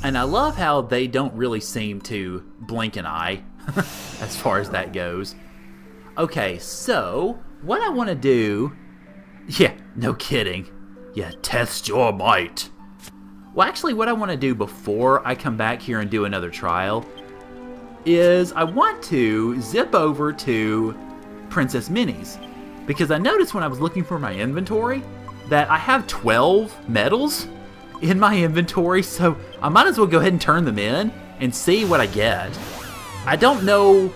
And I love how they don't really seem to blink an eye as far as that goes. Okay, so what I want to do... Yeah, no kidding. Yeah, test your might. Well, actually, what I want to do before I come back here and do another trial is I want to zip over to Princess Minnie's. Because I noticed when I was looking for my inventory that I have 12 medals in my inventory, so I might as well go ahead and turn them in and see what I get. I don't know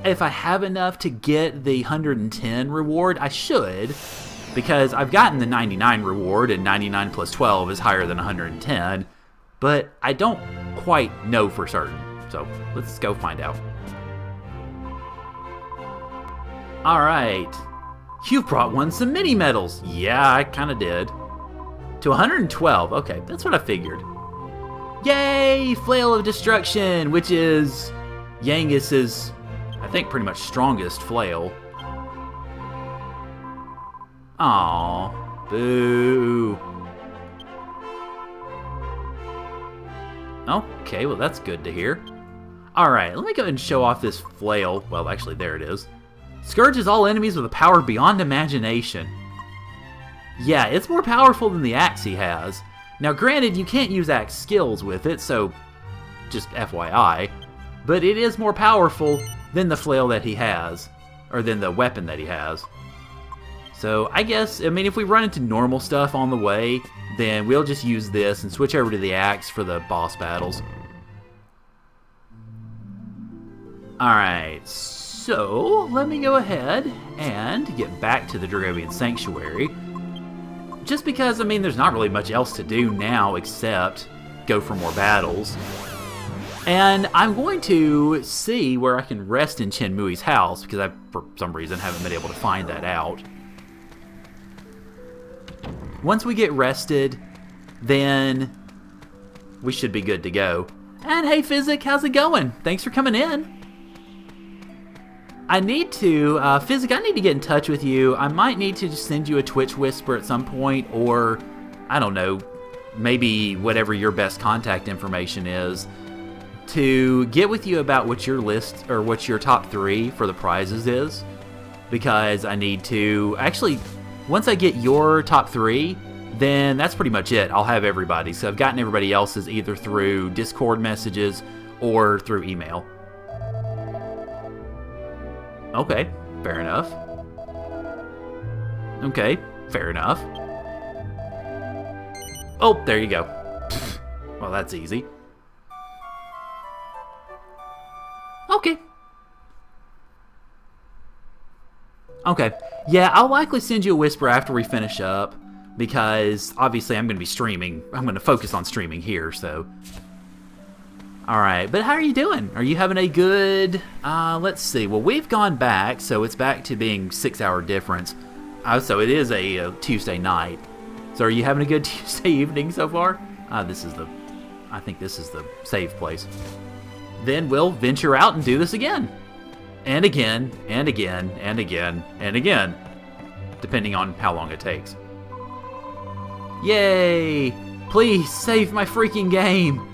if I have enough to get the 110 reward. I should, because I've gotten the 99 reward, and 99 plus 12 is higher than 110, but I don't quite know for certain. So let's go find out. Alright, you've brought some mini medals. Yeah, I kind of did. To 112, okay, that's what I figured. Yay, Flail of Destruction, which is Yangus's, I think, pretty much strongest flail. Aww, boo. Okay, well that's good to hear. Alright, let me go ahead and show off this flail. Well, actually, there it is. Scourges all enemies with a power beyond imagination. Yeah, it's more powerful than the axe he has. Now, granted, you can't use axe skills with it, so just FYI. But it is more powerful than the flail that he has, or than the weapon that he has. So, I guess, I mean, if we run into normal stuff on the way, then we'll just use this and switch over to the axe for the boss battles. Alright, so let me go ahead and get back to the Dragovian Sanctuary. Just because, I mean, there's not really much else to do now except go for more battles. And I'm going to see where I can rest in Chen Mui's house, because I, for some reason, haven't been able to find that out. Once we get rested, then we should be good to go. And hey, Physic, how's it going? Thanks for coming in. I need to, Physic, I need to get in touch with you. I might need to just send you a Twitch Whisper at some point, or, I don't know, maybe whatever your best contact information is, to get with you about what your list, or what your top 3 for the prizes is. Because I need to, actually, once I get your top 3, then that's pretty much it. I'll have everybody. So I've gotten everybody else's either through Discord messages or through email. Okay, fair enough. Okay, fair enough. Oh, there you go. Well, that's easy. Okay. Okay. Yeah, I'll likely send you a whisper after we finish up, because obviously I'm going to be streaming. I'm going to focus on streaming here, so... Alright, but how are you doing? Are you having a good... let's see. Well, we've gone back, so it's back to being 6-hour difference. So it is a Tuesday night. So are you having a good Tuesday evening so far? This is the... I think this is the save place. Then we'll venture out and do this again. And again, and again, and again, and again. Depending on how long it takes. Yay! Please, save my freaking game!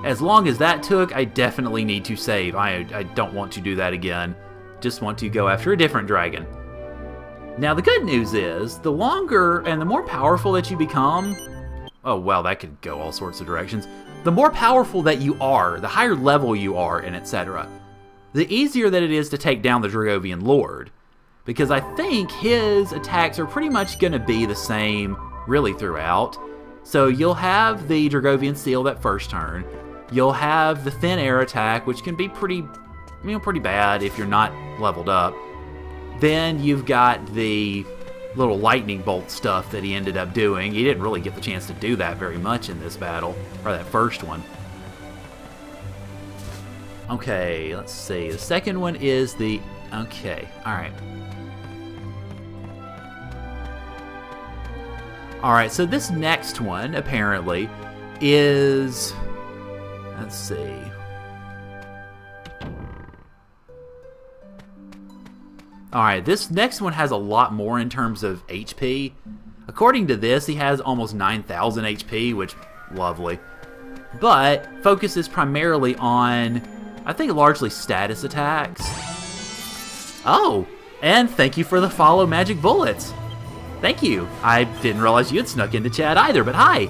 As long as that took, I definitely need to save. I don't want to do that again. Just want to go after a different dragon. Now, the good news is, the longer and the more powerful that you become... Oh, well, that could go all sorts of directions. The more powerful that you are, the higher level you are, and etc., the easier that it is to take down the Dragovian Lord. Because I think his attacks are pretty much going to be the same, really, throughout. So you'll have the Dragovian Seal that first turn. You'll have the Thin Air attack, which can be pretty bad if you're not leveled up. Then you've got the little lightning bolt stuff that he ended up doing. He didn't really get the chance to do that very much in this battle, or that first one. Okay, let's see. The second one is the... Okay, alright. Alright, so this next one, apparently, is... Let's see. Alright, this next one has a lot more in terms of HP. According to this, he has almost 9,000 HP, which, lovely. but focuses primarily on, I think, largely status attacks. Oh, and thank you for the follow, Magic Bullets. Thank you. I didn't realize you had snuck into chat either, but hi.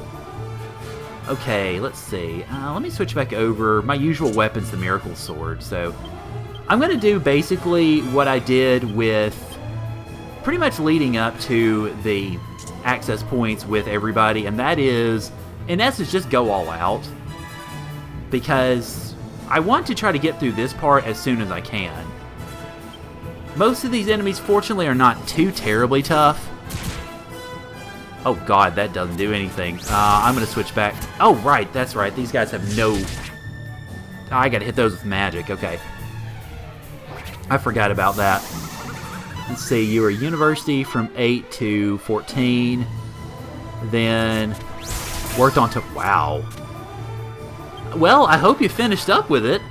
Okay, let's see. Let me switch back over. My usual weapon's the Miracle Sword, so I'm going to do basically what I did with pretty much leading up to the access points with everybody, and that is, in essence, just go all out. Because I want to try to get through this part as soon as I can. Most of these enemies, fortunately, are not too terribly tough. Oh god, that doesn't do anything. I'm going to switch back. Oh, right, that's right. These guys have no... I got to hit those with magic. Okay. I forgot about that. Let's see, you were university from 8 to 14. Then worked on to... Wow. Well, I hope you finished up with it.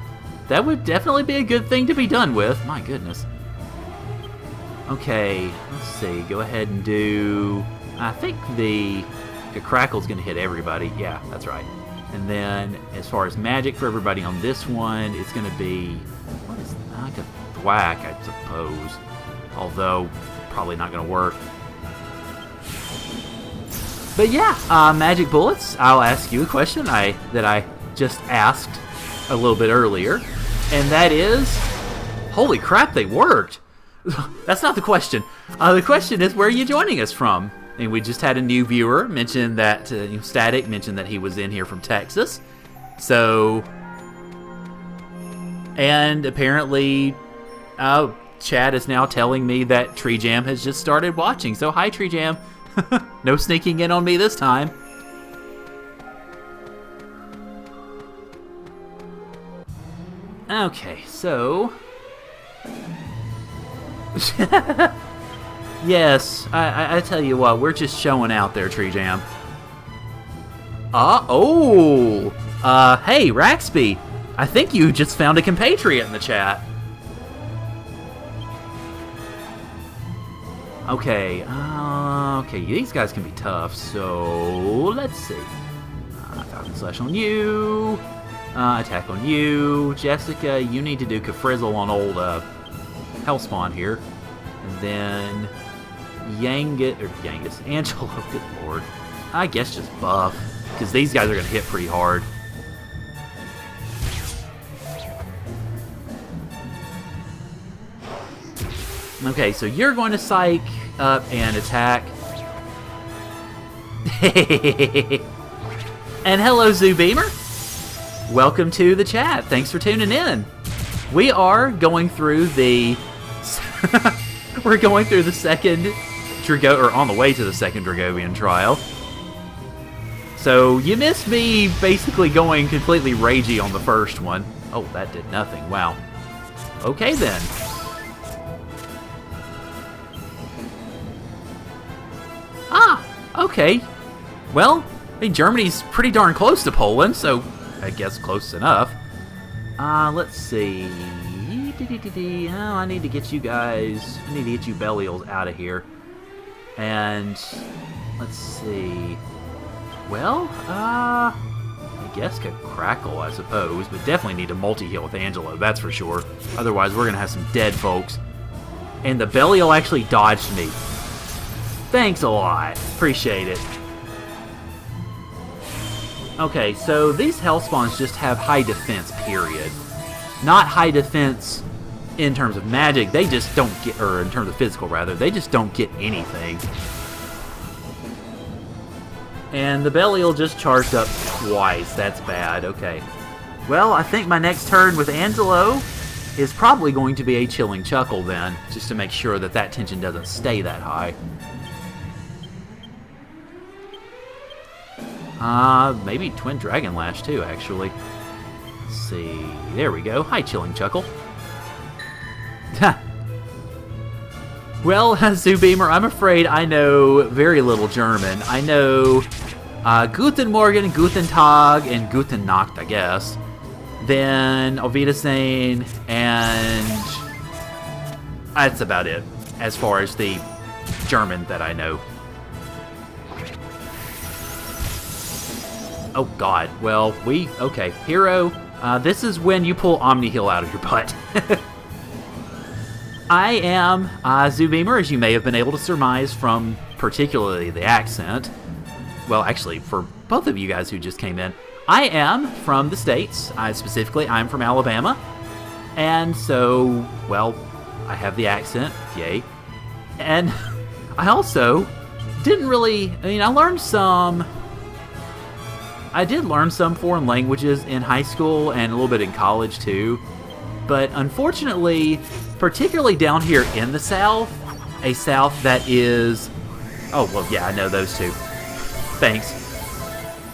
That would definitely be a good thing to be done with. My goodness. Okay, let's see. Go ahead and do... I think the Crackle's going to hit everybody. Yeah, that's right. And then, as far as magic for everybody on this one, it's going to be... What is that? Like a thwack, I suppose. Although, probably not going to work. But yeah, Magic Bullets, I'll ask you a question that I just asked a little bit earlier. And that is... Holy crap, they worked! That's not the question. The question is, where are you joining us from? And we just had a new viewer mention that, Static mentioned that he was in here from Texas. So, and apparently, Chad is now telling me that Tree Jam has just started watching. So, hi Tree Jam. No sneaking in on me this time. Okay, so... Yes, I tell you what, we're just showing out there, Tree Jam. Hey, Raxby, I think you just found a compatriot in the chat. Okay, okay, these guys can be tough, so let's see. Falcon Slash on you, attack on you. Jessica, you need to do Kafrizzle on old Hellspawn here. And then... Angelo, good lord. I guess just buff, because these guys are going to hit pretty hard. Okay, so you're going to psych up and attack. And hello, Zoo Beamer. Welcome to the chat. Thanks for tuning in. We are going through the... We're going through the second... on the way to the second Dragovian trial. So, you missed me basically going completely ragey on the first one. Oh, that did nothing. Wow. Okay, then. Okay. Well, I mean, Germany's pretty darn close to Poland, so I guess close enough. Let's see. Oh, I need to get you guys... I need to get you Belials out of here. And let's see. Well, I guess could Crackle, I suppose, but definitely need to multi-heal with Angelo, that's for sure. Otherwise, we're gonna have some dead folks. And the Belial actually dodged me. Thanks a lot. Appreciate it. Okay, so these Hellspawns just have high defense, period. Not high defense in terms of magic, they just don't get, or in terms of physical rather, they just don't get anything. And the Belial just charged up twice, that's bad, okay. Well, I think my next turn with Angelo is probably going to be a Chilling Chuckle then, just to make sure that that tension doesn't stay that high. Maybe Twin Dragon Lash too, actually. Let's see, there we go, hi Chilling Chuckle. Well, Zoobeamer, I'm afraid I know very little German. I know Guten Morgen, Guten Tag, and Guten Nacht, I guess. Then Auf Wiedersehen, and that's about it, as far as the German that I know. Oh god, well, okay, hero, this is when you pull Omni Heal out of your butt. I am Zubeamer, as you may have been able to surmise from particularly the accent. Well, actually, for both of you guys who just came in, I am from the States. Specifically, I'm from Alabama. And so, well, I have the accent, yay. And I also didn't really, I did learn some foreign languages in high school and a little bit in college too. But unfortunately, particularly down here in the South, a South that is... Oh, well, yeah, I know those two. Thanks.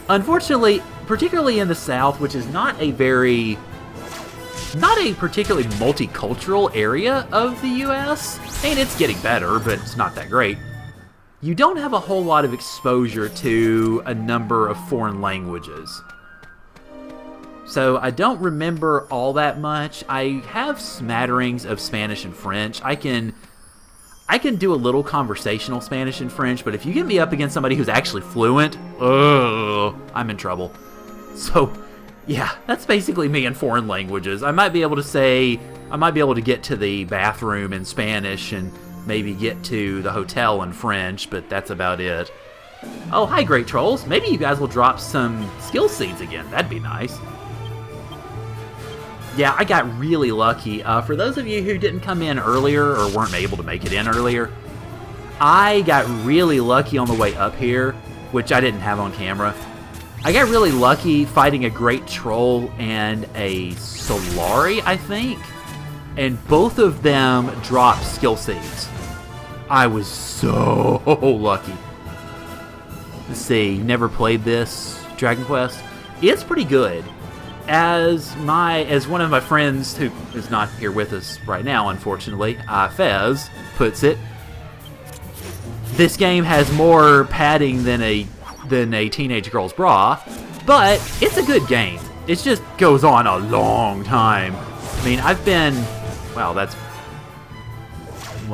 Unfortunately, particularly in the South, which is not a particularly multicultural area of the U.S., and it's getting better, but it's not that great, you don't have a whole lot of exposure to a number of foreign languages. So I don't remember all that much. I have smatterings of Spanish and French. I can do a little conversational Spanish and French, but if you get me up against somebody who's actually fluent, I'm in trouble. So, yeah, that's basically me in foreign languages. I might be able to get to the bathroom in Spanish and maybe get to the hotel in French, but that's about it. Oh, hi, Great Trolls. Maybe you guys will drop some skill seeds again. That'd be nice. Yeah, I got really lucky. For those of you who didn't come in earlier or weren't able to make it in earlier, I got really lucky on the way up here, which I didn't have on camera. I got really lucky fighting a Great Troll and a Solari, I think, and both of them dropped skill seeds. I was so lucky. Let's see, never played this Dragon Quest. It's pretty good. As one of my friends who is not here with us right now, unfortunately, Fez puts it, this game has more padding than a teenage girl's bra, but it's a good game. It just goes on a long time. I mean,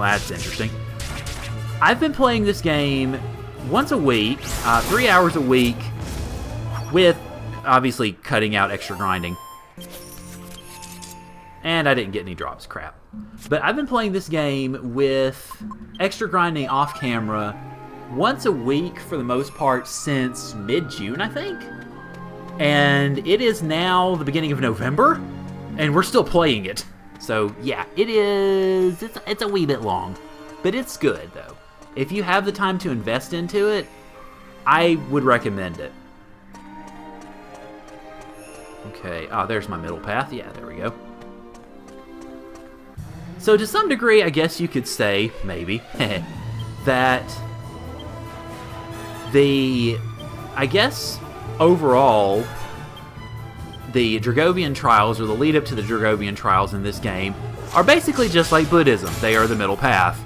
that's interesting. I've been playing this game once a week, 3 hours a week, with obviously cutting out extra grinding. And I didn't get any drops, crap. But I've been playing this game with extra grinding off camera once a week for the most part since mid-June, I think. And it is now the beginning of November, and we're still playing it. So yeah, it's a wee bit long, but it's good though. If you have the time to invest into it, I would recommend it. Okay, there's my middle path. Yeah, there we go. So to some degree, I guess you could say, maybe, that overall, the Dragovian trials, or the lead up to the Dragovian trials in this game, are basically just like Buddhism. They are the middle path.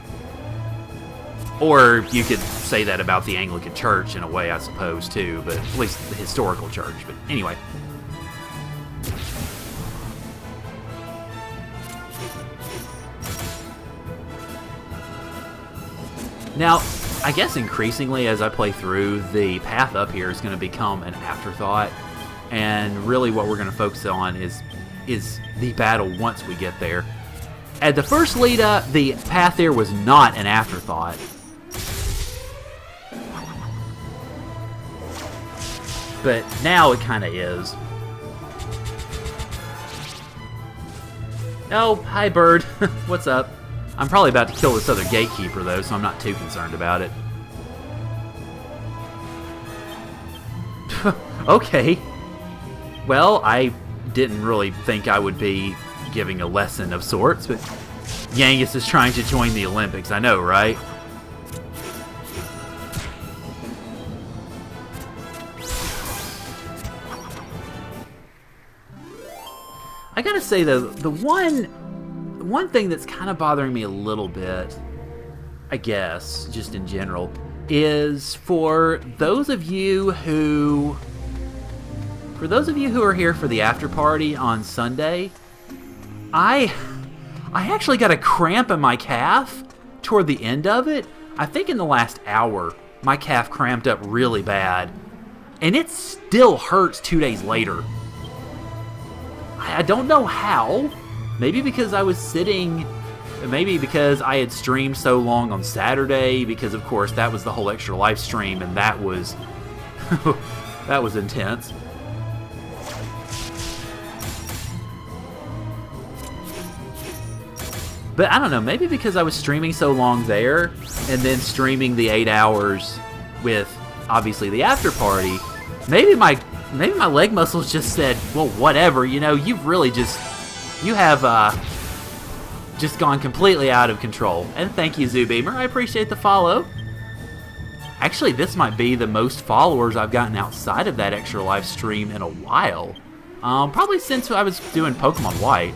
Or you could say that about the Anglican Church in a way, I suppose, too, but at least the historical church. But anyway. Now, I guess increasingly as I play through, the path up here is going to become an afterthought, and really what we're going to focus on is the battle once we get there. At the first lead up, the path there was not an afterthought. But now it kind of is. Oh, hi bird. What's up? I'm probably about to kill this other gatekeeper, though, so I'm not too concerned about it. Okay. Well, I didn't really think I would be giving a lesson of sorts, but Yangus is trying to join the Olympics. I know, right? I gotta say, though, the one thing that's kind of bothering me a little bit, I guess, just in general, is for those of you who are here for the after party on Sunday, I actually got a cramp in my calf toward the end of it. I think in the last hour, my calf cramped up really bad. and it still hurts 2 days later. I don't know how. Maybe because I was sitting... Maybe because I had streamed so long on Saturday, because of course that was the whole extra live stream, and that was that was intense. But I don't know, maybe because I was streaming so long there, and then streaming the 8 hours with obviously the after party, maybe my leg muscles just said, well, whatever, you know, you have just gone completely out of control. And thank you, Zoobeamer. I appreciate the follow. Actually, this might be the most followers I've gotten outside of that extra live stream in a while. Probably since I was doing Pokemon White.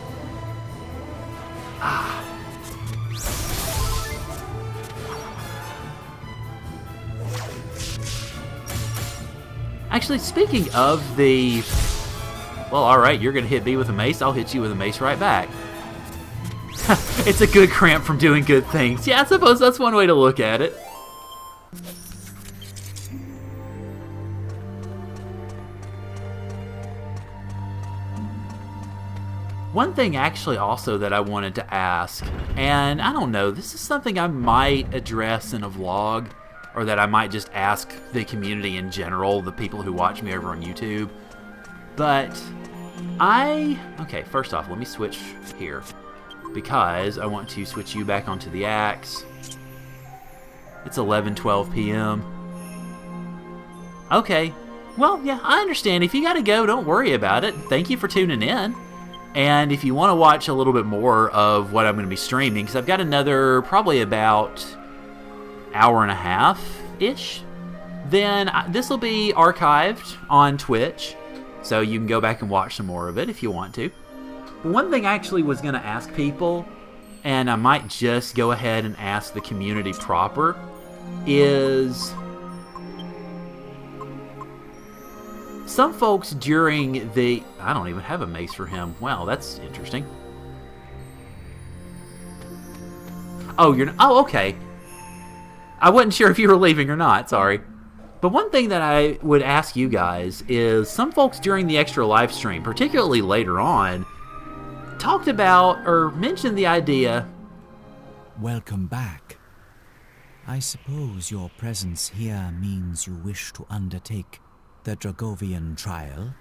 Actually, speaking of the... Well, alright, you're going to hit me with a mace. I'll hit you with a mace right back. It's a good cramp from doing good things. Yeah, I suppose that's one way to look at it. One thing actually also that I wanted to ask, and I don't know, this is something I might address in a vlog, or that I might just ask the community in general, the people who watch me over on YouTube. But okay, first off, let me switch here, because I want to switch you back onto the axe. It's 11:12 p.m. Okay, well, yeah, I understand. If you gotta go, don't worry about it. Thank you for tuning in. And if you want to watch a little bit more of what I'm going to be streaming, because I've got another probably about hour and a half-ish, then this will be archived on Twitch, so you can go back and watch some more of it if you want to. But one thing I actually was going to ask people, and I might just go ahead and ask the community proper, is... some folks during the... I don't even have a mace for him. Wow, that's interesting. Oh, you're not... Oh, okay. I wasn't sure if you were leaving or not, sorry. But one thing that I would ask you guys is some folks during the extra live stream, particularly later on, talked about or mentioned the idea... Welcome back. I suppose your presence here means you wish to undertake the Dragovian trial?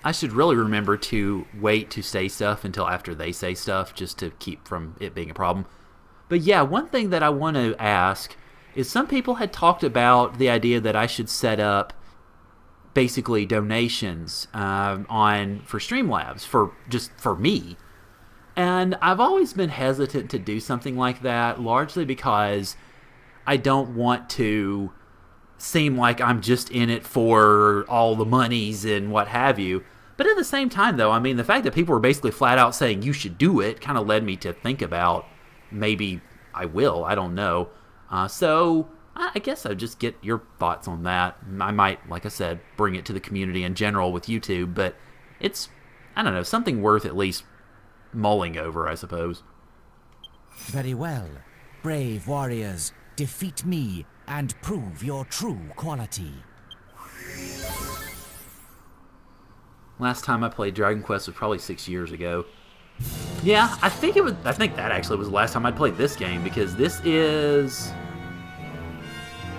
I should really remember to wait to say stuff until after they say stuff, just to keep from it being a problem. But yeah, one thing that I want to ask is some people had talked about the idea that I should set up basically donations for Streamlabs, for me. And I've always been hesitant to do something like that, largely because I don't want to seem like I'm just in it for all the monies and what have you. But at the same time, though, I mean, the fact that people were basically flat out saying you should do it kind of led me to think about maybe I will. I don't know. So I guess I'd just get your thoughts on that. I might, like I said, bring it to the community in general with YouTube, but it's, I don't know, something worth at least mulling over, I suppose. Very well. Brave warriors, defeat me and prove your true quality. Last time I played Dragon Quest was probably 6 years ago. Yeah, I think that actually was the last time I played this game, because this is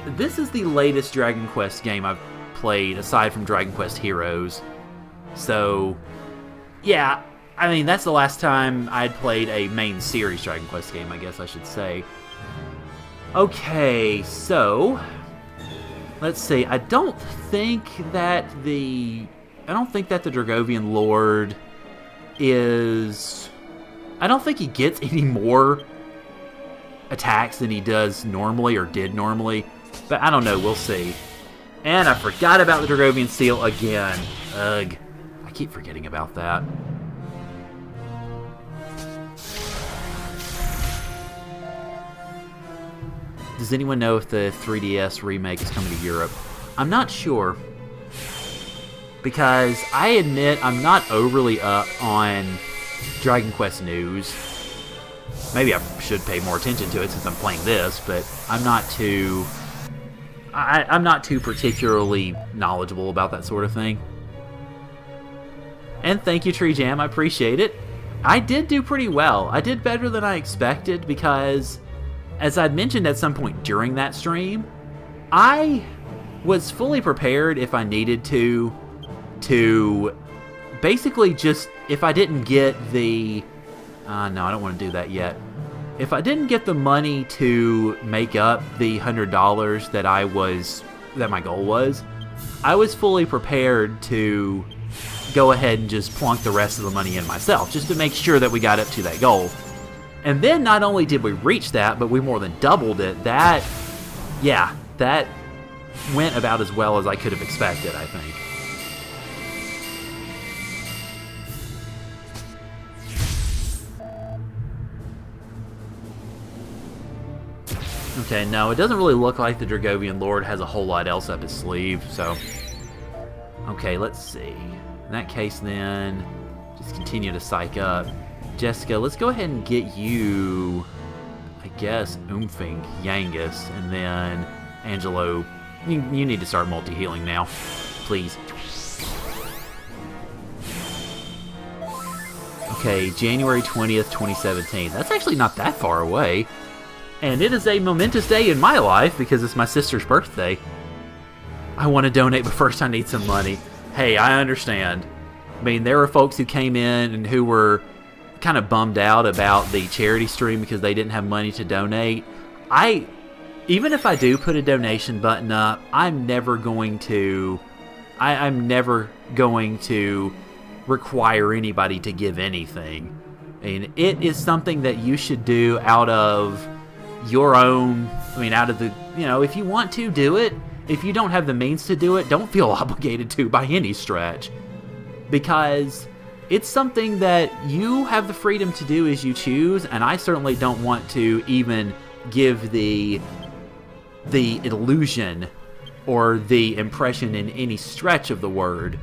the latest Dragon Quest game I've played aside from Dragon Quest Heroes. So, yeah, I mean, that's the last time I'd played a main series Dragon Quest game, I guess I should say. Okay, so let's see. I don't think that the Dragovian Lord is... I don't think he gets any more attacks than he does normally, or did normally. But I don't know, we'll see. And I forgot about the Dragovian Seal again. Ugh. I keep forgetting about that. Does anyone know if the 3DS remake is coming to Europe? I'm not sure, because I admit I'm not overly up on Dragon Quest news. Maybe I should pay more attention to it since I'm playing this, but I'm not too I'm not too particularly knowledgeable about that sort of thing. And thank you, Tree Jam. I appreciate it. I did do pretty well. I did better than I expected because, as I'd mentioned at some point during that stream, I was fully prepared if I needed to basically just, if I didn't get the... no, I don't want to do that yet. If I didn't get the money to make up the $100 that my goal was, I was fully prepared to go ahead and just plunk the rest of the money in myself, just to make sure that we got up to that goal. And then not only did we reach that, but we more than doubled it. That went about as well as I could have expected, I think. Okay, no, it doesn't really look like the Dragovian Lord has a whole lot else up his sleeve, so... Okay, let's see. In that case, then, just continue to psych up. Jessica, let's go ahead and get you, I guess, Oomfing, Yangus, and then Angelo. You need to start multi-healing now, please. Okay, January 20th, 2017. That's actually not that far away. And it is a momentous day in my life because it's my sister's birthday. I want to donate, but first I need some money. Hey, I understand. I mean, there were folks who came in and who were kind of bummed out about the charity stream because they didn't have money to donate. Even if I do put a donation button up, I'm never going to require anybody to give anything. I mean, it is something that you should do out of your own, out of the, if you want to, do it. If you don't have the means to do it, don't feel obligated to by any stretch. Because it's something that you have the freedom to do as you choose, and I certainly don't want to even give the illusion or the impression in any stretch of the word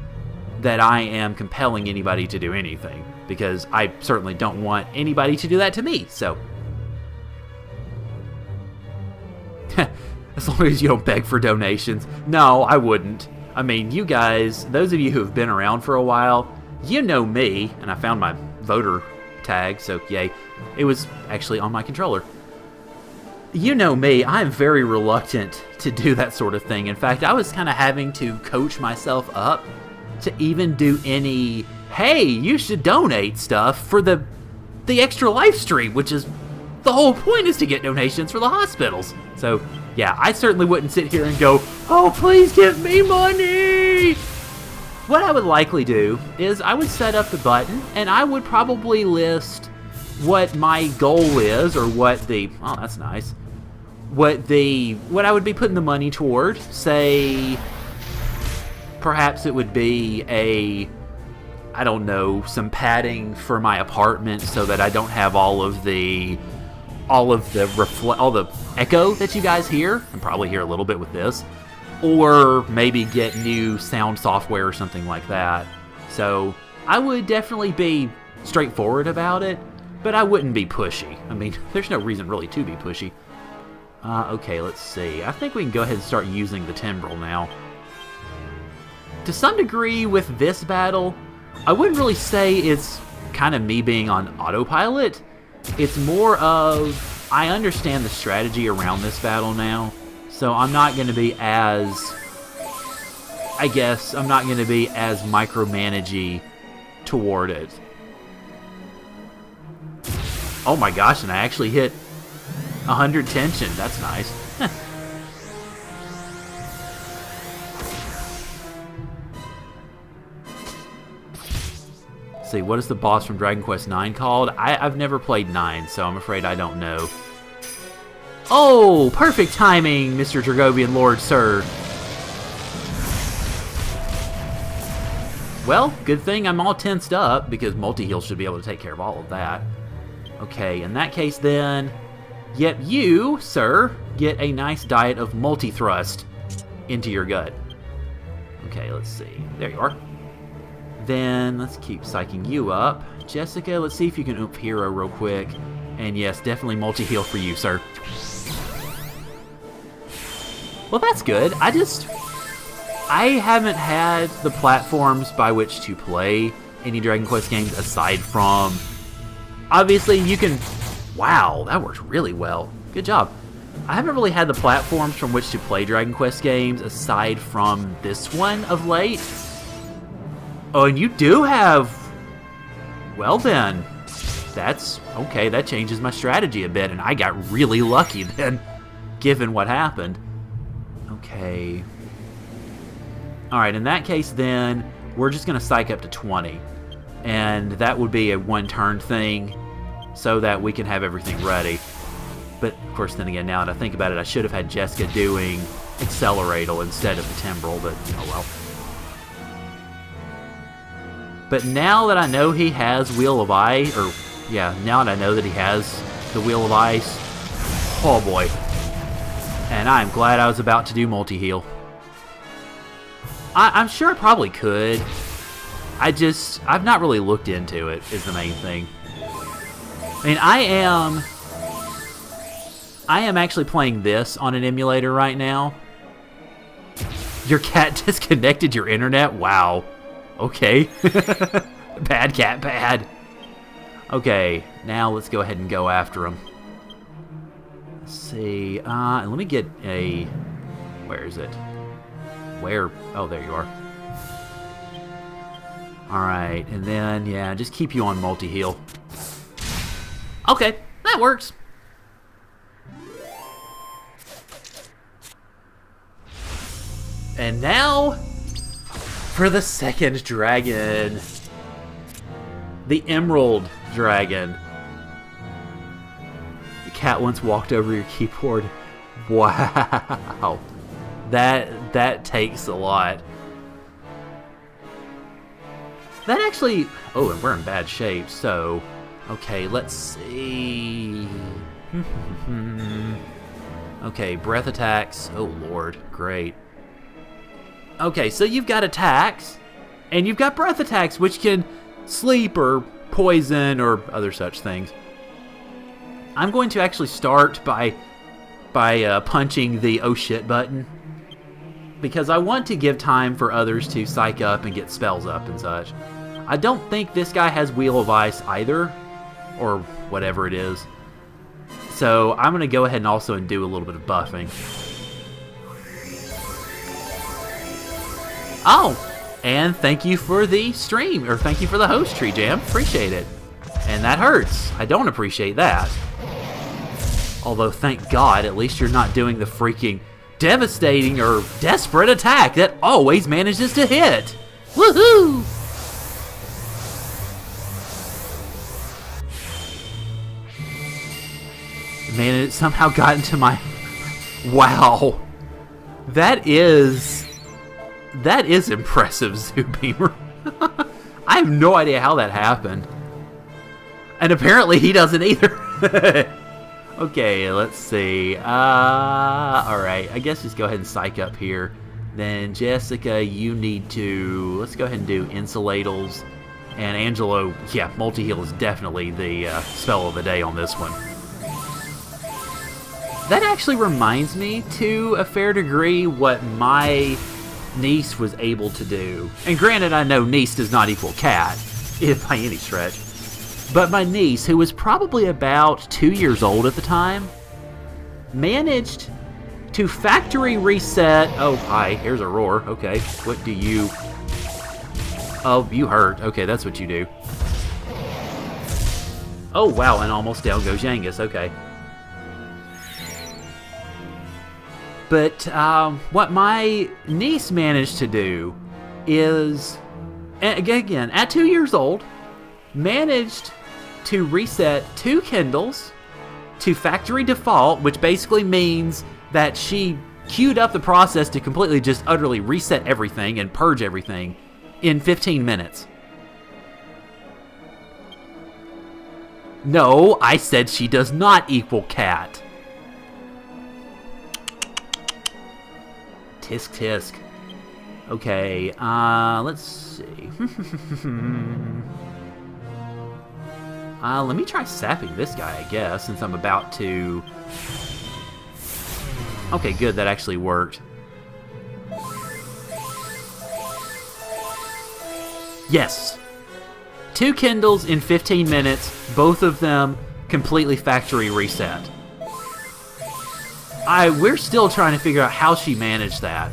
that I am compelling anybody to do anything. Because I certainly don't want anybody to do that to me, so... As long as you don't beg for donations. No, I wouldn't. I mean, you guys, those of you who have been around for a while, you know me, and I found my voter tag, so yay. It was actually on my controller. You know me, I'm very reluctant to do that sort of thing. In fact, I was kind of having to coach myself up to even do any, hey, you should donate stuff for the extra live stream, which is, the whole point is to get donations for the hospitals. So, yeah, I certainly wouldn't sit here and go, oh, please give me money! What I would likely do is I would set up the button, and I would probably list what my goal is, or what the, oh, that's nice, what I would be putting the money toward. Say, perhaps it would be I don't know, some padding for my apartment so that I don't have all the echo that you guys hear, and probably hear a little bit with this, or maybe get new sound software or something like that. So I would definitely be straightforward about it, but I wouldn't be pushy. I mean, there's no reason really to be pushy. Okay, let's see. I think we can go ahead and start using the timbrel now. To some degree with this battle, I wouldn't really say it's kind of me being on autopilot. It's more of, I understand the strategy around this battle now, so I'm not going to be as micromanagey toward it. Oh my gosh, and I actually hit 100 tension. That's nice. See, what is the boss from Dragon Quest IX called? I've never played 9, so I'm afraid I don't know. Oh, perfect timing, Mr. Dragovian Lord, sir. Well, good thing I'm all tensed up, because multi-heal should be able to take care of all of that. Okay, in that case then, yep, you, sir, get a nice diet of multi-thrust into your gut. Okay, let's see. There you are. Then, let's keep psyching you up. Jessica, let's see if you can oomph hero real quick. And yes, definitely multi-heal for you, sir. Well, that's good. I haven't had the platforms by which to play any Dragon Quest games aside from... Obviously, you can... Wow, that worked really well. Good job. I haven't really had the platforms from which to play Dragon Quest games aside from this one of late. Oh, and you do have... Well then, that's... Okay, that changes my strategy a bit, and I got really lucky then, given what happened. Okay. Alright, in that case then, we're just going to psych up to 20. And that would be a one-turn thing, so that we can have everything ready. But, of course, then again, now that I think about it, I should have had Jessica doing Acceleratal instead of the Timbrel, but oh well. But now that I know he has Wheel of Ice, or, yeah, now that I know that he has the Wheel of Ice, oh boy. And I'm glad I was about to do multi-heal. I'm sure I probably could. I've not really looked into it, is the main thing. I mean, I am actually playing this on an emulator right now. Your cat disconnected your internet? Wow. Okay. Bad cat, bad. Okay, now let's go ahead and go after him. Let's see. Let me get a... Where is it? Where? Oh, there you are. Alright, and then, yeah, just keep you on multi-heal. Okay, that works. And now, for the second dragon. The Emerald Dragon. The cat once walked over your keyboard. Wow. That takes a lot. That actually... Oh, and we're in bad shape, so... Okay, let's see... Okay, breath attacks. Oh, Lord. Great. Okay, so you've got attacks, and you've got breath attacks, which can sleep or poison or other such things. I'm going to actually start by punching the oh shit button, because I want to give time for others to psych up and get spells up and such. I don't think this guy has Wheel of Ice either, or whatever it is. So I'm going to go ahead and also do a little bit of buffing. Oh, and thank you for the stream, or thank you for the host tree, Jam. Appreciate it. And that hurts. I don't appreciate that. Although, thank God, at least you're not doing the freaking devastating or desperate attack that always manages to hit. Woohoo! Man, it somehow got into my... Wow. That is impressive, Zoobeamer. I have no idea how that happened. And apparently he doesn't either. Okay, let's see. Alright, I guess just go ahead and psych up here. Then Jessica, you need to... Let's go ahead and do Insulatals. And Angelo, yeah, multi-heal is definitely the spell of the day on this one. That actually reminds me, to a fair degree, what my niece was able to do. And granted, I know niece does not equal cat, if by any stretch. But my niece, who was probably about 2 years old at the time, managed to factory reset... Oh, hi, here's a roar. Okay, what do you... Oh, you hurt. Okay, that's what you do. Oh, wow, and almost down goes Yangus. Okay. But what my niece managed to do is, again, at 2 years old, managed to reset 2 Kindles to factory default, which basically means that she queued up the process to completely just utterly reset everything and purge everything in 15 minutes. No, I said she does not equal cat. Tisk tisk. Okay, let's see. Let me try sapping this guy, I guess, since I'm about to... Okay, good, that actually worked. Yes! 2 Kindles in 15 minutes, both of them completely factory reset. We're still trying to figure out how she managed that.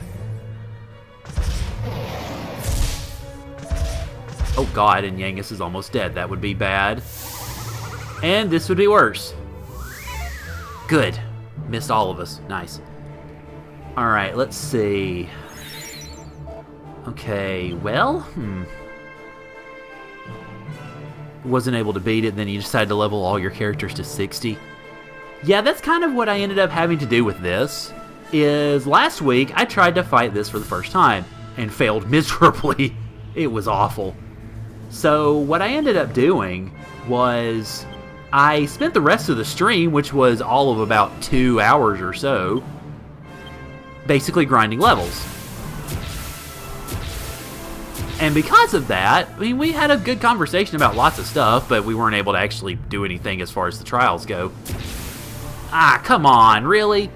Oh god, and Yangus is almost dead. That would be bad. And this would be worse. Good. Missed all of us. Nice. Alright, let's see. Okay, well, wasn't able to beat it, then you decided to level all your characters to 60. Yeah, that's kind of what I ended up having to do with this. Is last week, I tried to fight this for the first time, and failed miserably. It was awful. So what I ended up doing was I spent the rest of the stream, which was all of about 2 hours or so, basically grinding levels. And because of that, I mean, we had a good conversation about lots of stuff, but we weren't able to actually do anything as far as the trials go. Ah, come on, really?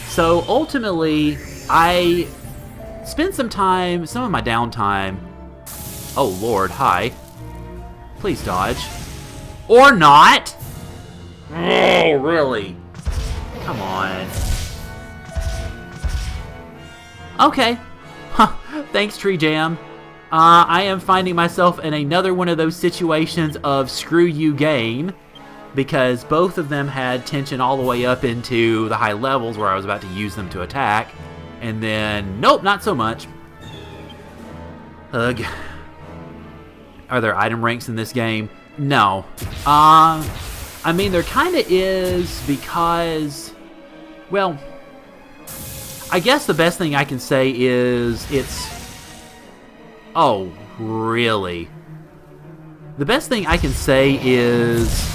So ultimately, I spent some of my downtime. Oh lord, hi. Please dodge. Or not! Oh, really? Come on. Okay. Huh. Thanks, Tree Jam. I am finding myself in another one of those situations of screw you game, because both of them had tension all the way up into the high levels where I was about to use them to attack, and then, nope, not so much. Ugh. Are there item ranks in this game? No. I mean, there kinda is, because, well, I guess the best thing I can say is it's... Oh, really? The best thing I can say is...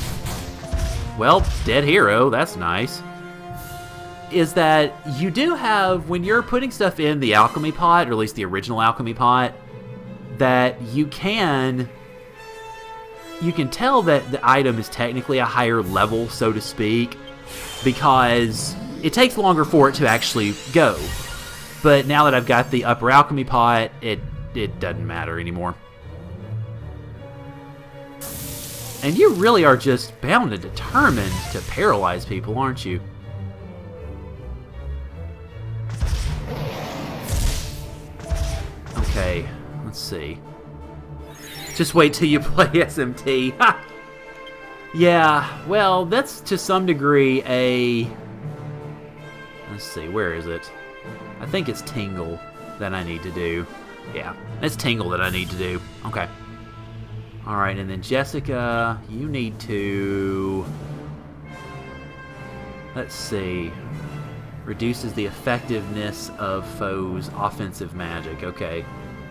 Well, dead hero, that's nice. Is that you do have, when you're putting stuff in the alchemy pot, or at least the original alchemy pot, that you can tell that the item is technically a higher level, so to speak, because it takes longer for it to actually go. But now that I've got the upper alchemy pot, it doesn't matter anymore. And you really are just bound and determined to paralyze people, aren't you? Okay, let's see. Just wait till you play SMT. Ha! Yeah, well, that's to some degree a... Let's see, where is it? I think it's Tingle that I need to do. Yeah, it's Tingle that I need to do. Okay. Alright, and then Jessica, you need to... Let's see. Reduces the effectiveness of foes' offensive magic. Okay,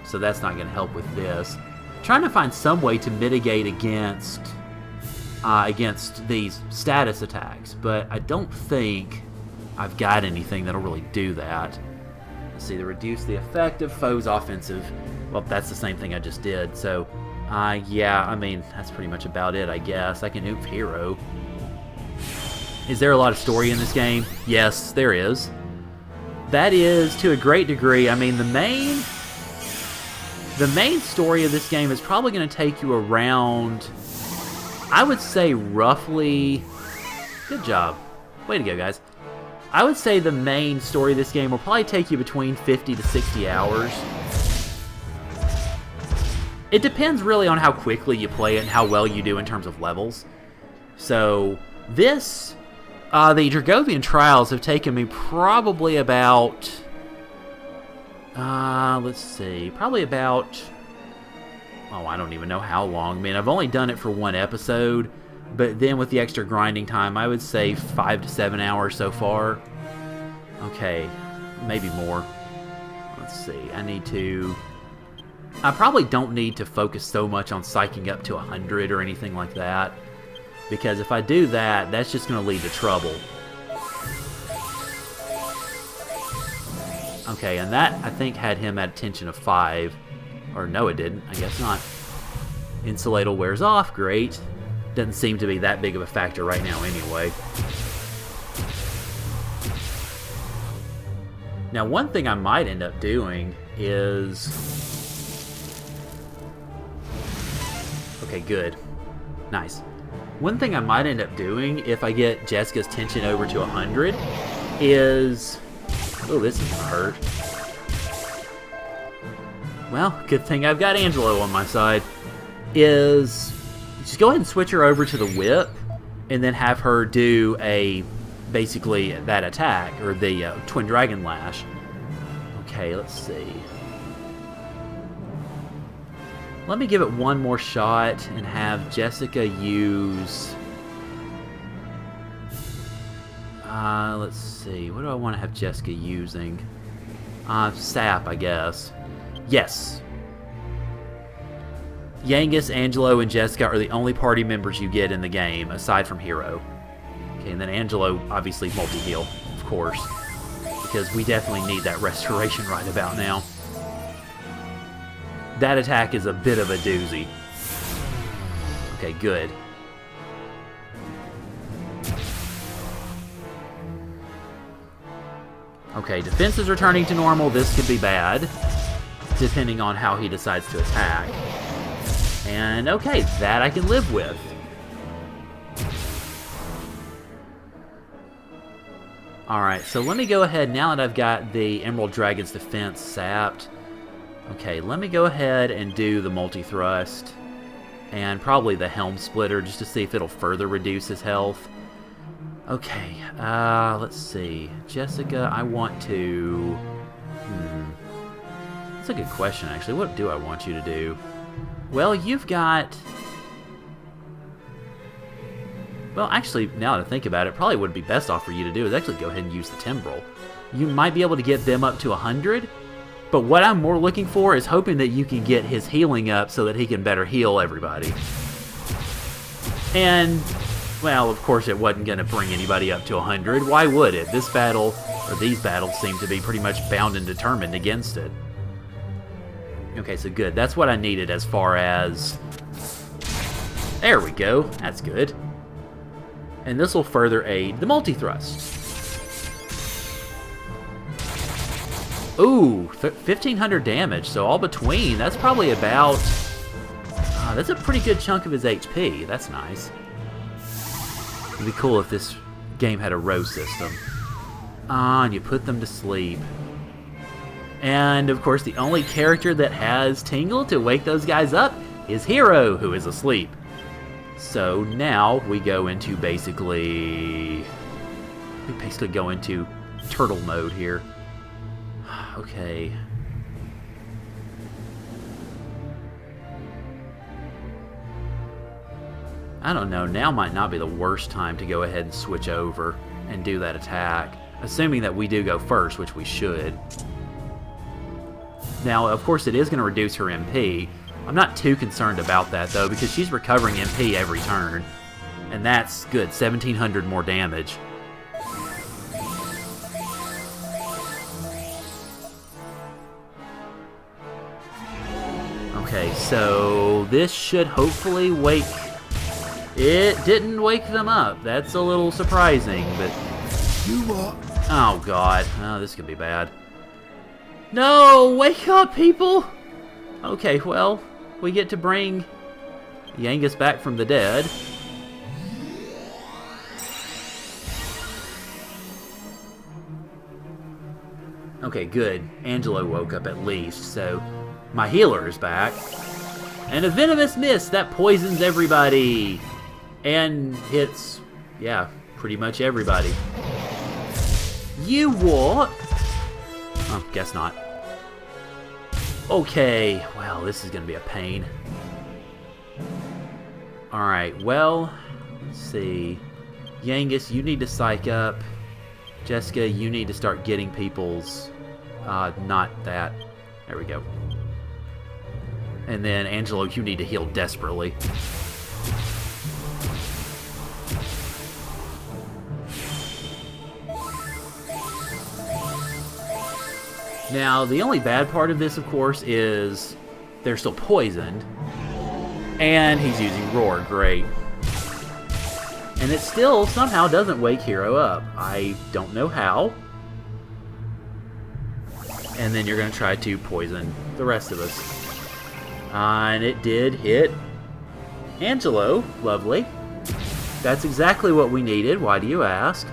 so that's not going to help with this. Trying to find some way to mitigate against these status attacks, but I don't think I've got anything that'll really do that. Let's see, to reduce the effect of foes' offensive. Well, that's the same thing I just did, so yeah, I mean, that's pretty much about it, I guess. I can oomph hero. Is there a lot of story in this game? Yes, there is. That is, to a great degree, I mean, the main story of this game is probably going to take you around, I would say roughly... Good job. Way to go, guys. I would say the main story of this game will probably take you between 50 to 60 hours. It depends really on how quickly you play it and how well you do in terms of levels. So, this... the Dragovian trials have taken me probably about... let's see, probably about... Oh, I don't even know how long. I mean, I've only done it for one episode, but then with the extra grinding time, I would say 5 to 7 hours so far. Okay, maybe more. Let's see, I probably don't need to focus so much on psyching up to 100 or anything like that, because if I do that, that's just going to lead to trouble. Okay, and that, I think, had him at a tension of 5. Or no, it didn't. I guess not. Insulatal wears off. Great. Doesn't seem to be that big of a factor right now anyway. Now, one thing I might end up doing is... Okay, good. Nice. One thing I might end up doing if I get Jessica's tension over to 100 is... Oh, this is gonna hurt. Well, good thing I've got Angelo on my side. Is just go ahead and switch her over to the whip, and then have her do basically that attack, or the Twin Dragon Lash. Okay, let's see. Let me give it one more shot and have Jessica use... let's see. What do I want to have Jessica using? Sap, I guess. Yes. Yangus, Angelo, and Jessica are the only party members you get in the game, aside from Hero. Okay, and then Angelo, obviously, multi-heal, of course. Because we definitely need that restoration right about now. That attack is a bit of a doozy. Okay, good. Okay, defense is returning to normal. This could be bad, depending on how he decides to attack. And okay, that I can live with. Alright, so let me go ahead, now that I've got the Emerald Dragon's defense sapped. Okay, let me go ahead and do the multi-thrust. And probably the Helm Splitter, just to see if it'll further reduce his health. Okay, let's see. Jessica, I want to... That's a good question, actually. What do I want you to do? Well, you've got... Well, actually, now that I think about it, probably what would be best off for you to do is actually go ahead and use the Timbrel. You might be able to get them up to 100, but what I'm more looking for is hoping that you can get his healing up so that he can better heal everybody. And... well, of course it wasn't going to bring anybody up to 100. Why would it? This battle, or these battles, seem to be pretty much bound and determined against it. Okay, so good. That's what I needed as far as... There we go. That's good. And this will further aid the multi-thrust. Ooh, 1,500 damage. So all between, that's probably about... that's a pretty good chunk of his HP. That's nice. It'd be cool if this game had a row system. And you put them to sleep. And, of course, the only character that has Tingle to wake those guys up is Hero, who is asleep. So now we go into basically... we basically go into turtle mode here. Okay. I don't know, now might not be the worst time to go ahead and switch over and do that attack. Assuming that we do go first, which we should. Now, of course, it is going to reduce her MP. I'm not too concerned about that, though, because she's recovering MP every turn. And that's good, 1,700 more damage. Okay, so this should hopefully wake... It didn't wake them up. That's a little surprising, but... You what? Oh, God. Oh, this could be bad. No! Wake up, people! Okay, well, we get to bring Yangus back from the dead. Okay, good. Angelo woke up at least, so my healer is back. And a venomous mist that poisons everybody! And hits, yeah, pretty much everybody. You what? Oh, guess not. Okay, well, this is gonna be a pain. Alright, well, let's see. Yangus, you need to psych up. Jessica, you need to start getting people's... not that. There we go. And then, Angelo, you need to heal desperately. Now, the only bad part of this, of course, is they're still poisoned. And he's using Roar. Great. And it still somehow doesn't wake Hero up. I don't know how. And then you're going to try to poison the rest of us. And it did hit Angelo. Lovely. That's exactly what we needed. Why do you ask?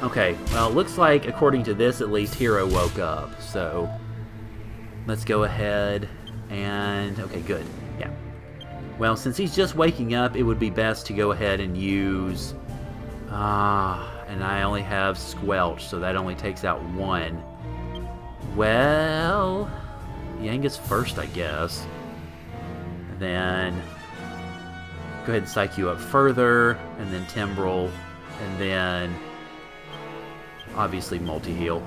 Okay, well, it looks like, according to this, at least Hero woke up. So, let's go ahead and... Okay, good. Yeah. Well, since he's just waking up, it would be best to go ahead and use... and I only have Squelch, so that only takes out one. Well... Yangus first, I guess. And then... Go ahead and psych you up further, and then Timbrel, and then... Obviously, multi-heal.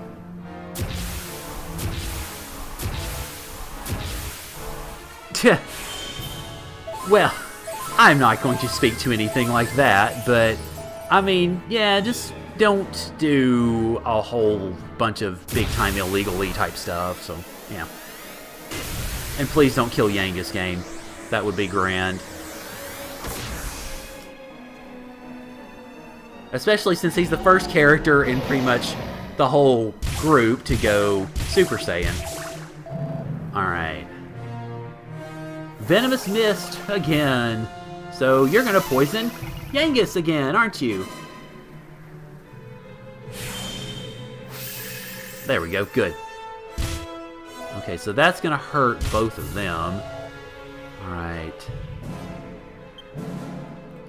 Well, I'm not going to speak to anything like that, but... I mean, yeah, just don't do a whole bunch of big-time illegally type stuff, so, yeah. And please don't kill Yangus, game. That would be grand. Especially since he's the first character in pretty much the whole group to go Super Saiyan. Alright. Venomous Mist again. So you're gonna poison Yangus again, aren't you? There we go, good. Okay, so that's gonna hurt both of them. Alright.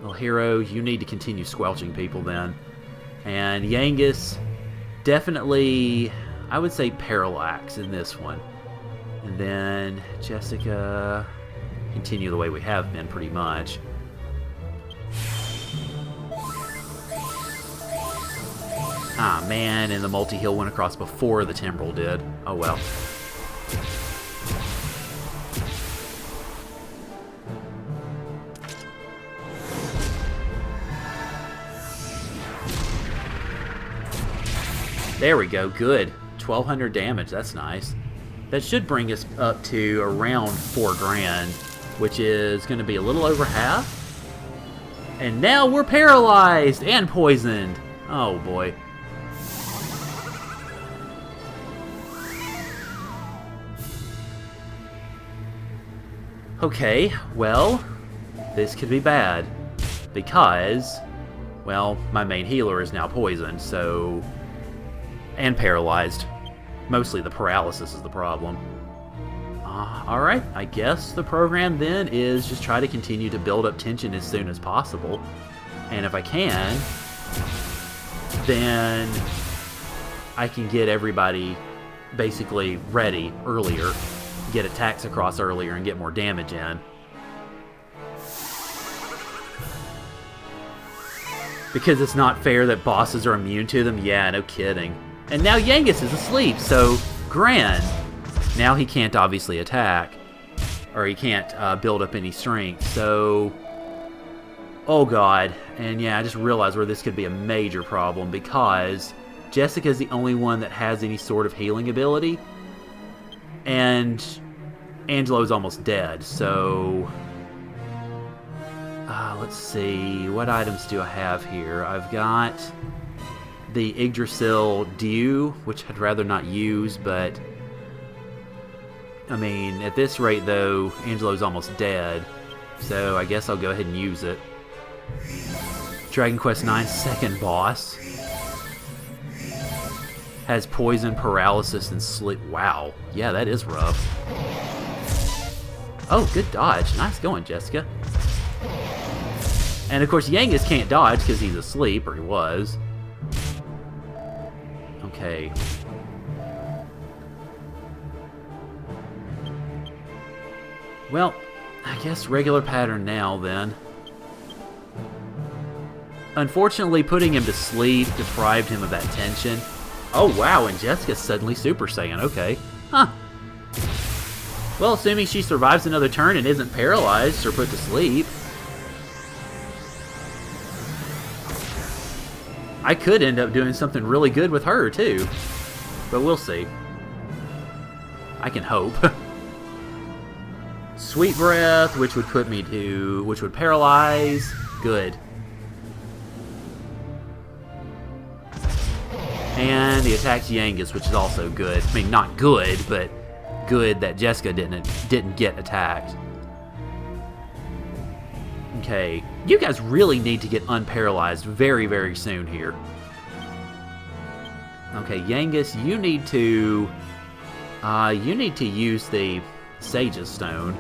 Well, Hero, you need to continue squelching people then. And Yangus, definitely, I would say Parallax in this one. And then Jessica, continue the way we have been pretty much. Ah, man, and the multi-heal went across before the Timbrel did. Oh, well. There we go, good. 1,200 damage, that's nice. That should bring us up to around 4 grand, which is going to be a little over half. And now we're paralyzed and poisoned. Oh boy. Okay, well, this could be bad. Because, well, my main healer is now poisoned, so... And paralyzed. Mostly the paralysis is the problem. Alright, I guess the program then is just try to continue to build up tension as soon as possible. And if I can, then I can get everybody basically ready earlier, get attacks across earlier, and get more damage in. Because it's not fair that bosses are immune to them? Yeah, no kidding. And now Yangus is asleep, so grand. Now he can't obviously attack, or he can't build up any strength, so... Oh god, and yeah, I just realized where this could be a major problem, because Jessica's the only one that has any sort of healing ability, and Angelo's almost dead, so... let's see, what items do I have here? I've got the Yggdrasil Dew, which I'd rather not use, but... I mean, at this rate, though, Angelo's almost dead, so I guess I'll go ahead and use it. Dragon Quest IX second boss has poison, paralysis, and sleep. Wow. Yeah, that is rough. Oh, good dodge. Nice going, Jessica. And, of course, Yangus can't dodge because he's asleep, or he was. Okay. Well, I guess regular pattern now, then. Unfortunately, putting him to sleep deprived him of that tension. Oh, wow, and Jessica's suddenly Super Saiyan. Okay. Huh. Well, assuming she survives another turn and isn't paralyzed or put to sleep. I could end up doing something really good with her, too. But we'll see. I can hope. Sweet Breath, which would put me to... which would paralyze. Good. And he attacks Yangus, which is also good. I mean, not good, but good that Jessica didn't get attacked. Okay, you guys really need to get unparalyzed very, very soon here. Okay, Yangus, you need to use the Sage's Stone.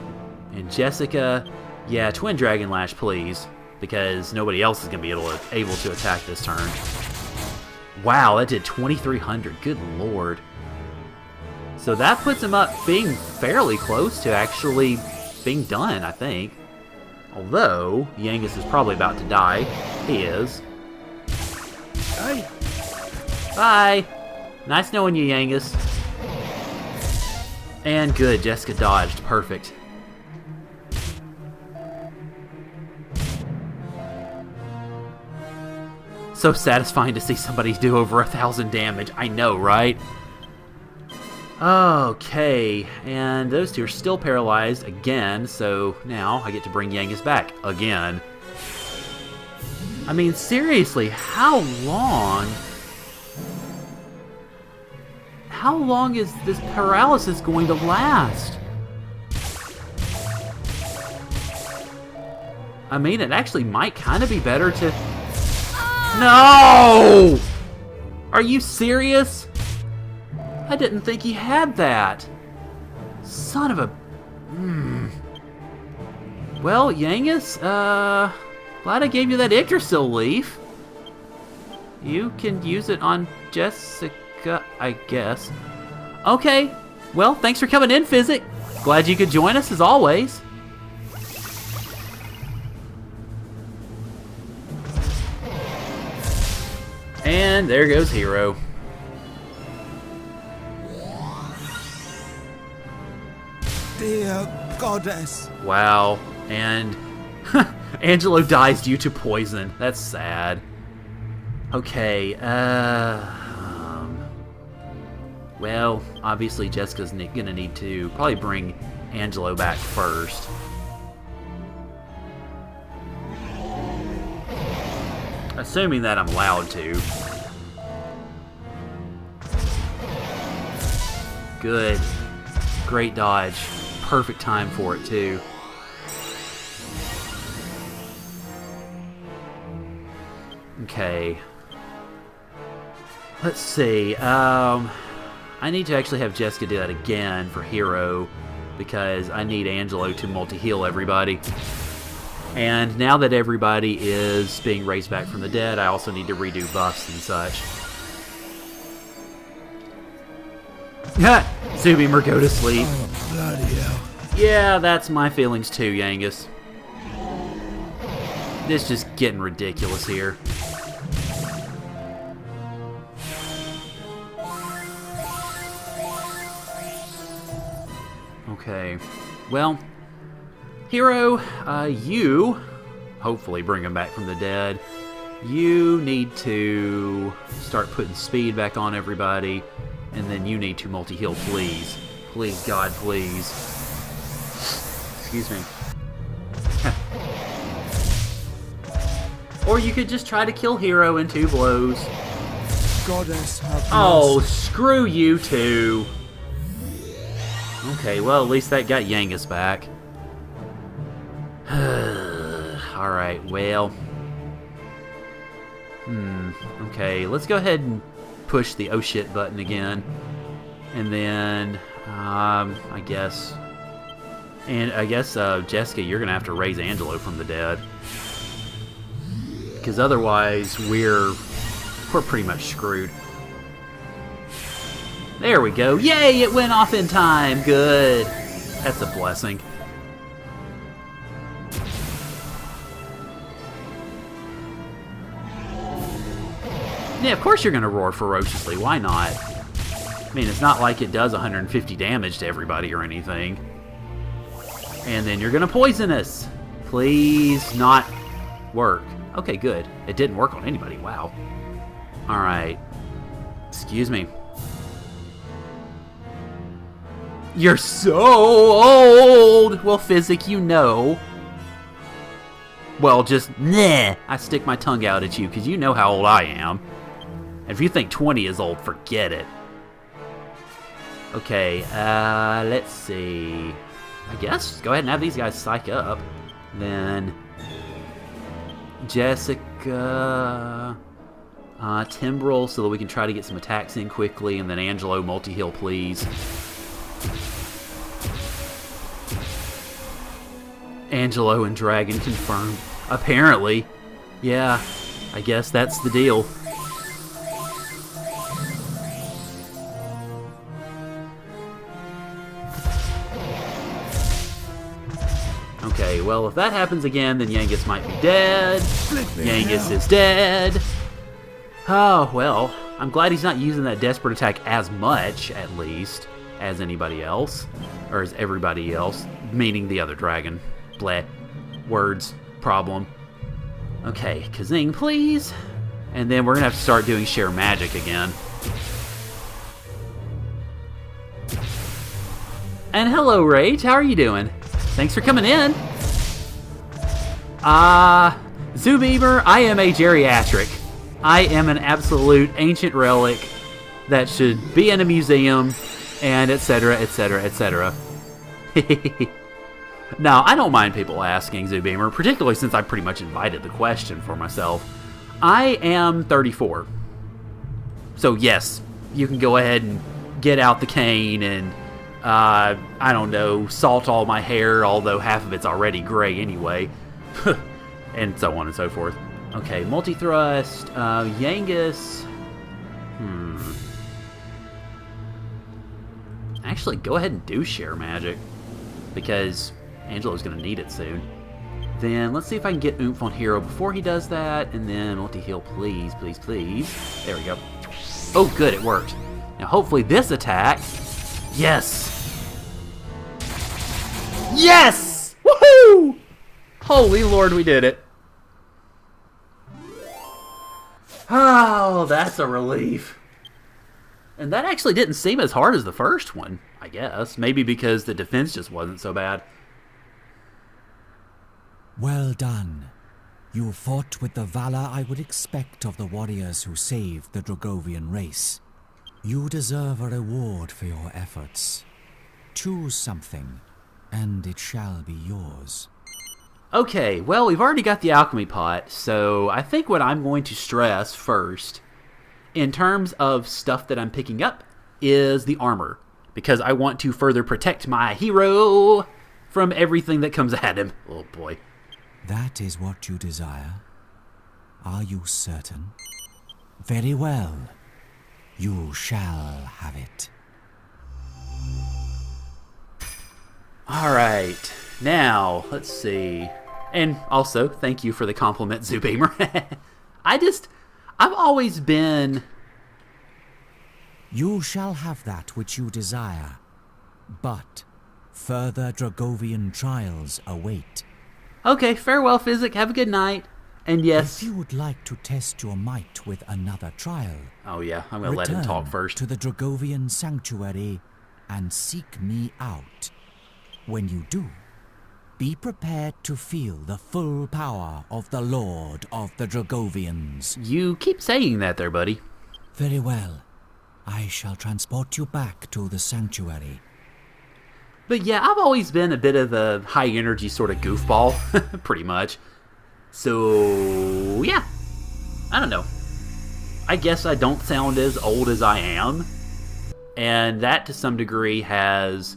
And Jessica, yeah, Twin Dragon Lash, please, because nobody else is going to be able to attack this turn. Wow, that did 2,300. Good lord. So that puts him up being fairly close to actually being done, I think. Although, Yangus is probably about to die. He is. Hey. Bye. Nice knowing you, Yangus. And good, Jessica dodged. Perfect. So satisfying to see somebody do over 1,000 damage. I know, right? Okay, and those two are still paralyzed again, so now I get to bring Yangus back again. I mean, seriously, how long? How long is this paralysis going to last? I mean, it actually might kind of be better to... No! Are you serious? I didn't think he had that. Son of a... Well, Yangus, glad I gave you that Yggdrasil leaf. You can use it on Jessica, I guess. Okay, well, thanks for coming in, Physic. Glad you could join us as always. And there goes Hero. Dear goddess. Wow, and Angelo dies due to poison. That's sad. Okay, well, obviously Jessica's gonna need to probably bring Angelo back first. Assuming that I'm allowed to. Good. Great dodge. Perfect time for it, too. Okay. Let's see. I need to actually have Jessica do that again for Hero, because I need Angelo to multi-heal everybody. And now that everybody is being raised back from the dead, I also need to redo buffs and such. Zubimer, go to sleep. Oh, bloody hell. Yeah, that's my feelings too, Yangus. This is just getting ridiculous here. Okay, well, Hero, you, hopefully bring him back from the dead. You need to start putting speed back on everybody, and then you need to multi-heal, please. Please, God, please. Excuse me. Or you could just try to kill Hero in 2 blows. Goddess have Oh, mercy. screw you two. Okay, well, at least that got Yangus back. Alright, well. Okay, let's go ahead and push the oh shit button again. And then, I guess... And I guess, Jessica, you're gonna have to raise Angelo from the dead. Because otherwise, we're pretty much screwed. There we go. Yay, it went off in time. Good. That's a blessing. Yeah, of course you're going to roar ferociously. Why not? I mean, it's not like it does 150 damage to everybody or anything. And then you're going to poison us. Please not work. Okay, good. It didn't work on anybody. Wow. Alright. Excuse me. You're so old! Well, Physic, you know. Well, just, nah. I stick my tongue out at you because you know how old I am. And if you think 20 is old, forget it. Okay, let's see. I guess go ahead and have these guys psych up. Then Jessica, Timbrel, so that we can try to get some attacks in quickly, and then Angelo, multi-heal, please. Angelo and Dragon confirmed. Apparently. Yeah, I guess that's the deal. Okay, well, if that happens again, then Yangus might be dead. Yangus is dead. Oh, well, I'm glad he's not using that desperate attack as much, at least, as anybody else. Or as everybody else, meaning the other dragon. Bleh. Words. Problem. Okay, Kazing, please. And then we're going to have to start doing share magic again. And hello, Rage. How are you doing? Thanks for coming in. Zubeamer, I am a geriatric. I am an absolute ancient relic that should be in a museum, and etc., etc., etc. Now, I don't mind people asking, Zubeamer, particularly since I pretty much invited the question for myself. I am 34. So yes, you can go ahead and get out the cane and, I don't know, salt all my hair, although half of it's already gray anyway. And so on and so forth. Okay, multi-thrust, Yangus. Actually, go ahead and do share magic, because Angelo's going to need it soon. Then let's see if I can get Oomph on Hero before he does that, and then multi-heal, please, please, please. There we go. Oh, good, it worked. Now, hopefully this attack... Yes! Yes! Woohoo! Holy Lord, we did it. Oh, that's a relief. And that actually didn't seem as hard as the first one, I guess. Maybe because the defense just wasn't so bad. Well done. You fought with the valor I would expect of the warriors who saved the Dragovian race. You deserve a reward for your efforts. Choose something, and it shall be yours. Okay, well, we've already got the alchemy pot, so I think what I'm going to stress first, in terms of stuff that I'm picking up, is the armor. Because I want to further protect my hero from everything that comes at him. Oh boy. That is what you desire? Are you certain? Very well. You shall have it. Alright, now, let's see. And also, thank you for the compliment, Zubeamer. I've always been... You shall have that which you desire, but further Dragovian trials await. Okay, farewell, Physic. Have a good night. And yes... If you would like to test your might with another trial... Oh yeah, I'm going to let him talk first. To the Dragovian sanctuary and seek me out. When you do, be prepared to feel the full power of the Lord of the Dragovians. You keep saying that there, buddy. Very well. I shall transport you back to the sanctuary. But yeah, I've always been a bit of a high-energy sort of goofball, pretty much. So, yeah. I don't know. I guess I don't sound as old as I am. And that, to some degree, has